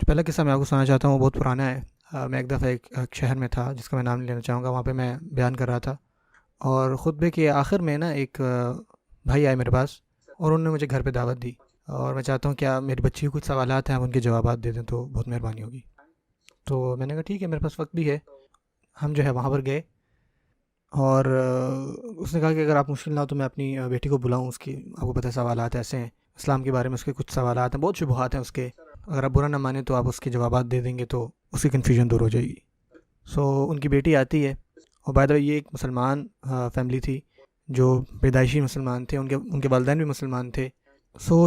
پہلا قصہ میں آپ کو سنانا چاہتا ہوں، وہ بہت پرانا ہے۔ میں ایک دفعہ ایک شہر میں تھا جس کا میں نام نہیں لینا چاہوں گا، وہاں پہ میں بیان کر رہا تھا، اور خطبے کے آخر میں نا ایک بھائی آئے میرے پاس، اور انہوں نے مجھے گھر پہ دعوت دی، اور میں چاہتا ہوں کیا میری بچی کو کچھ سوالات ہیں، آپ ان کے جوابات دے دیں تو بہت مہربانی ہوگی۔ تو میں نے کہا ٹھیک ہے، میرے پاس وقت بھی ہے۔ ہم جو ہے وہاں پر گئے، اور اس نے کہا کہ اگر آپ مشکل نہ ہو تو میں اپنی بیٹی کو بلاؤں، اس کی آپ کو پتہ ہے سوالات ایسے ہیں اسلام کے بارے میں، اس کے کچھ سوالات ہیں، بہت شبہات ہیں اس کے، اگر آپ برا نہ مانیں تو آپ اس کے جوابات دے دیں گے تو اس کی کنفیوژن دور ہو جائے گی۔ ان کی بیٹی آتی ہے، اور بائی دا وے یہ ایک مسلمان فیملی تھی جو پیدائشی مسلمان تھے، ان کے والدین بھی مسلمان تھے۔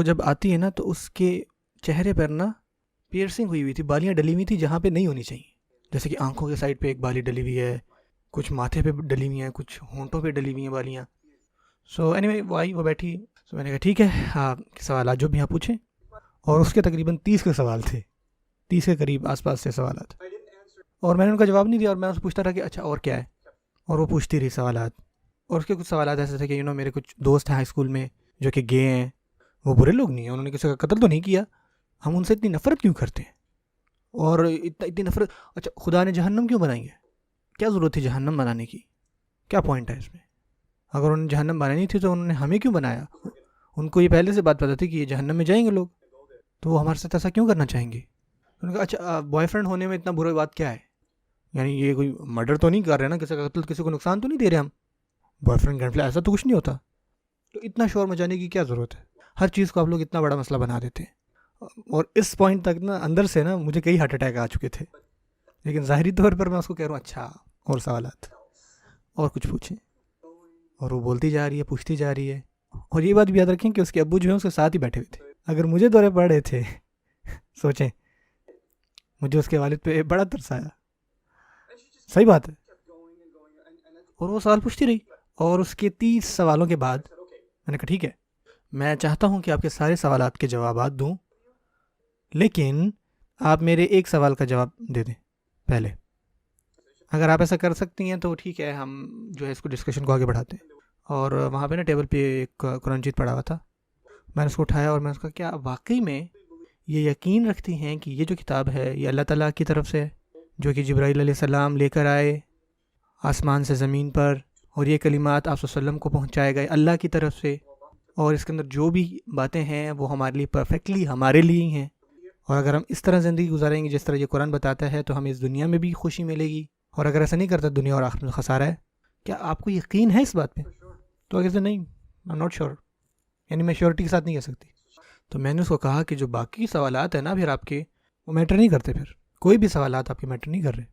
جب آتی ہے نا تو اس کے چہرے پر نا پیئرسنگ ہوئی تھی، بالیاں ڈلی ہوئی تھی جہاں پہ نہیں ہونی چاہیے، جیسے کہ آنکھوں کے سائڈ پہ ایک بالی ڈلی ہوئی ہے، کچھ ماتھے پہ ڈلی ہوئی ہیں، کچھ ہونٹوں پہ ڈلی ہوئی ہیں بالیاں۔ اینی وے وہ آئی، وہ بیٹھی، میں نے کہا ٹھیک ہے، آپ کے سوالات جو بھی آپ پوچھیں، اور اس کے تقریباً 30 کے سوال تھے، 30 کے قریب آس پاس سے سوالات، اور میں نے ان کا جواب نہیں دیا، اور میں اس سے پوچھتا رہا کہ اچھا اور کیا ہے، اور وہ پوچھتی رہی سوالات، اور اس کے کچھ سوالات ایسے تھے کہ میرے کچھ دوست ہیں ہائی اسکول میں جو کہ گے ہیں، وہ برے لوگ نہیں ہیں، انہوں نے کسی کا قتل تو نہیں کیا، ہم ان سے اتنی نفرت کیوں کرتے ہیں، اور اتنی نفرت، اچھا خدا نے جہنم کیوں بنائی ہے، کیا ضرورت تھی جہنم بنانے کی، کیا پوائنٹ ہے اس میں، اگر انہوں نے جہنم بنانی تھی تو انہوں نے ہمیں کیوں بنایا، ان کو یہ پہلے سے بات پتہ تھی کہ یہ جہنم میں جائیں گے لوگ، تو وہ ہمارے ساتھ ایسا کیوں کرنا چاہیں گے۔ انہوں نے کہا اچھا بوائے فرینڈ ہونے میں اتنا برا بات کیا ہے، یعنی یہ کوئی مرڈر تو نہیں کر رہے نا، کسی کا قتل، کسی کو نقصان تو نہیں دے رہے ہم، بوائے فرینڈ گرل فرینڈ ایسا تو کچھ نہیں ہوتا، تو اتنا شور مچانے کی کیا ضرورت ہے، ہر چیز کو آپ لوگ اتنا بڑا مسئلہ بنا دیتے ہیں۔ اور اس پوائنٹ تک نا اندر سے نا مجھے کئی ہارٹ اٹیک آ چکے تھے، لیکن ظاہری طور پر میں اس کو کہہ رہا ہوں اچھا اور سوالات اور کچھ پوچھیں، اور وہ بولتی جا رہی ہے، پوچھتی جا رہی ہے، اور یہ بات بھی یاد رکھیں کہ اس کے ابو جو ہیں اس کے ساتھ ہی بیٹھے ہوئے تھے، اگر مجھے دورے پڑ رہے تھے سوچیں، مجھے اس کے والد پہ بڑا ترس آیا، صحیح بات ہے، اور وہ سوال پوچھتی رہی، اور اس کے 30 سوالوں کے بعد میں نے کہا ٹھیک ہے، میں چاہتا ہوں کہ آپ کے سارے سوالات کے جوابات دوں، لیکن آپ میرے ایک سوال کا جواب دے دیں پہلے، اگر آپ ایسا کر سکتی ہیں تو ٹھیک ہے، ہم جو ہے اس کو ڈسکشن کو آگے بڑھاتے ہیں۔ اور وہاں پہ نا ٹیبل پہ ایک قرآن مجید پڑھا ہوا تھا، میں نے اس کو اٹھایا، اور میں نے اس کا کیا واقعی میں یہ یقین رکھتی ہیں کہ یہ جو کتاب ہے یہ اللہ تعالیٰ کی طرف سے ہے، جو کہ جبرائیل علیہ السلام لے کر آئے آسمان سے زمین پر، اور یہ کلمات آپ صلی اللہ علیہ وسلم کو پہنچائے گئے اللہ کی طرف سے، اور اس کے اندر جو بھی باتیں ہیں وہ ہمارے لیے پرفیکٹلی ہمارے لیے ہی ہیں، اور اگر ہم اس طرح زندگی گزاریں گے جس طرح یہ قرآن بتاتا ہے تو ہمیں اس دنیا میں بھی خوشی ملے گی، اور اگر ایسا نہیں کرتا دنیا اور آخرت میں خسارہ ہے۔ کیا آپ کو یقین ہے اس بات پہ؟ تو اگر سے نہیں، I'm not sure، یعنی میں شیورٹی کے ساتھ نہیں کہہ سکتی۔ تو میں نے اس کو کہا کہ جو باقی سوالات ہیں نا پھر آپ کے، وہ میٹر نہیں کرتے، پھر کوئی بھی سوالات آپ کے میٹر نہیں کر رہے،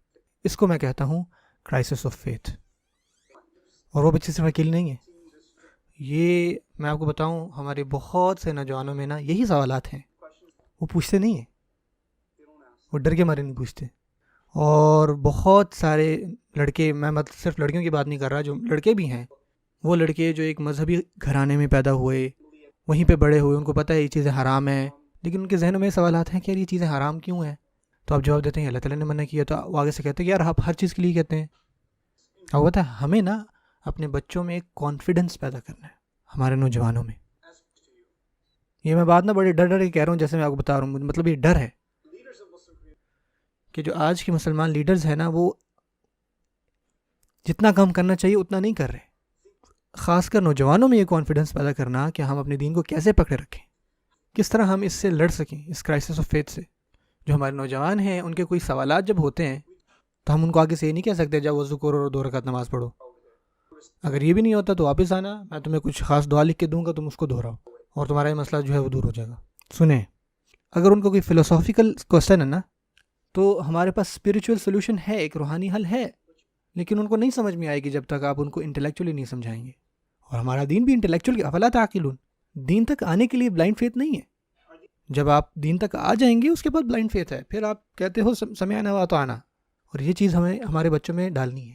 اس کو میں کہتا ہوں کرائسس آف فیتھ، اور وہ بچے صرف اکیلی نہیں ہے، یہ میں آپ کو بتاؤں ہمارے بہت سے نوجوانوں میں نا یہی سوالات ہیں، وہ پوچھتے نہیں ہیں، وہ ڈر کے مارے نہیں پوچھتے، اور بہت سارے لڑکے، میں مطلب صرف لڑکیوں کی بات نہیں کر رہا، جو لڑکے بھی ہیں، وہ لڑکے جو ایک مذہبی گھرانے میں پیدا ہوئے، وہیں پہ بڑے ہوئے، ان کو پتہ ہے یہ چیزیں حرام ہیں، لیکن ان کے ذہنوں میں سوالات ہیں کہ یار یہ چیزیں حرام کیوں ہیں، تو آپ جواب دیتے ہیں اللہ تعالیٰ نے منع کیا، تو وہ آگے سے کہتے ہیں کہ یار آپ ہر چیز کے لیے کہتے ہیں۔ اب پتہ ہے ہمیں نا اپنے بچوں میں ایک کانفیڈنس پیدا کرنا ہے، ہمارے نوجوانوں میں، یہ میں بات نا بڑے ڈر کے کہہ رہا ہوں، جیسے میں آپ کو بتا رہا ہوں، مطلب یہ ڈر ہے کہ جو آج کے مسلمان لیڈرز ہیں نا وہ جتنا کام کرنا چاہیے اتنا نہیں کر رہے، خاص کر نوجوانوں میں یہ کانفیڈنس پیدا کرنا کہ ہم اپنے دین کو کیسے پکڑے رکھیں، کس طرح ہم اس سے لڑ سکیں، اس کرائسس آف فیتھ سے۔ جو ہمارے نوجوان ہیں ان کے کوئی سوالات جب ہوتے ہیں تو ہم ان کو آگے سے یہ نہیں کہہ سکتے جب وضو کرو اور 2 رکعت نماز پڑھو، اگر یہ بھی نہیں ہوتا تو واپس آنا، میں تمہیں کچھ خاص دعا لکھ کے دوں گا، تم اس کو دہراؤ اور تمہارا یہ مسئلہ جو ہے وہ دور ہو جائے گا۔ سنیں، اگر ان کو کوئی فلسافیکل کوسچن ہے نا تو ہمارے پاس اسپریچول سولوشن ہے، ایک روحانی حل ہے، لیکن ان کو نہیں سمجھ میں آئے گی جب تک آپ ان کو انٹلیکچولی نہیں سمجھائیں گے، اور ہمارا دین بھی انٹلیکچولی، افلا تعقلون، دین تک آنے کے لیے بلائنڈ فیتھ نہیں ہے، جب آپ دین تک آ جائیں گے اس کے بعد بلائنڈ فیتھ ہے، پھر آپ کہتے ہو سمعنا و اطعنا، اور یہ چیز ہمیں ہمارے بچوں میں ڈالنی ہے۔